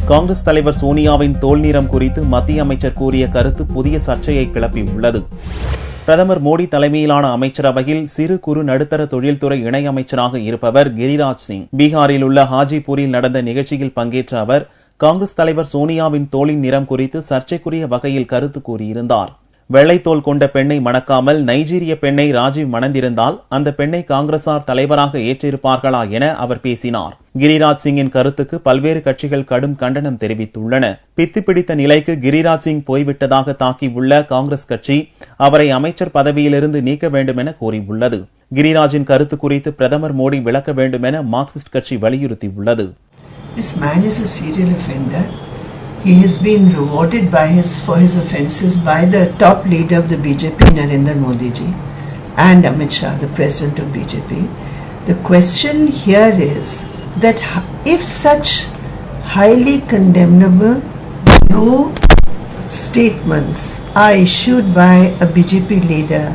காங்கிரஸ் தலைவர் சோனியாவின் தோல் நிறம் குறித்து மத்திய அமைச்சர் கூறிய கருத்து புதிய சர்ச்சையை கிளப்பியுள்ளது. பிரதமர் மோடி தலைமையிலான அமைச்சரவையில் சிறு குறு நடுத்தர தொழில்துறை இணையமைச்சராக இருப்பவர் கிரிராஜ் சிங். பீகாரில் உள்ள ஹாஜிபூரில் நடந்த நிகழ்ச்சியில் பங்கேற்ற அவர் காங்கிரஸ் தலைவர் சோனியாவின் தோலின் நிறம் குறித்து சர்ச்சைக்குரிய வகையில் கருத்து கூறியிருந்தார். வெள்ளைத்தோல் கொண்ட பெண்ணை மணக்காமல் நைஜீரிய பெண்ணை ராஜீவ் மணந்திருந்தால் அந்த பெண்ணை காங்கிரசார் தலைவராக ஏற்றிருப்பார்களா என அவர் பேசினார். கிரிராஜ் சிங்கின் கருத்துக்கு பல்வேறு கட்சிகள் கடும் கண்டனம் தெரிவித்துள்ளன. பித்து பிடித்த நிலைக்கு கிரிராஜ் சிங் போய்விட்டதாக தாக்கியுள்ள காங்கிரஸ் கட்சி அவரை அமைச்சர் பதவியிலிருந்து நீக்க வேண்டும் என கோரியுள்ளது. கிரிராஜின் கருத்து குறித்து பிரதமர் மோடி விளக்க வேண்டும் என மார்க்சிஸ்ட் கட்சி வலியுறுத்தியுள்ளது. This man is a serial offender. He has been rewarded for his offences by the top leader of the BJP, Narendra Modi ji, and Amit Shah, the president of BJP. The question here is that if such highly condemnable low statements are issued by a BJP leader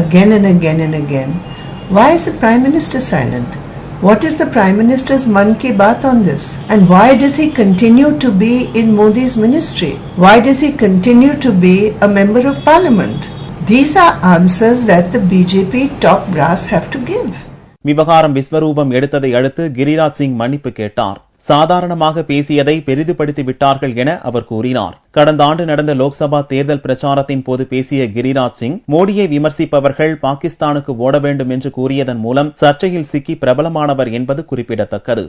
again and again and again, why is the Prime Minister silent? What is the Prime Minister's Mann Ki Baat on this? And why does he continue to be in Modi's ministry? Why does he continue to be a member of parliament? These are answers that the BJP top brass have to give. விவகாரம் விஸ்வரூபம் எடுத்ததை அடுத்து கிரிராஜ் சிங் மன்னிப்பு கேட்டார். சாதாரணமாக பேசியதை பெரிதுபடுத்தி விட்டார்கள் என அவர் கூறினார். கடந்த ஆண்டு நடந்த லோக்சபா தேர்தல் பிரச்சாரத்தின் போது பேசிய கிரிராஜ் சிங் மோடியை விமர்சிப்பவர்கள் பாகிஸ்தானுக்கு ஓட வேண்டும் என்று கூறியதன் மூலம் சர்ச்சையில் சிக்கி பிரபலமானவர் என்பது குறிப்பிடத்தக்கது.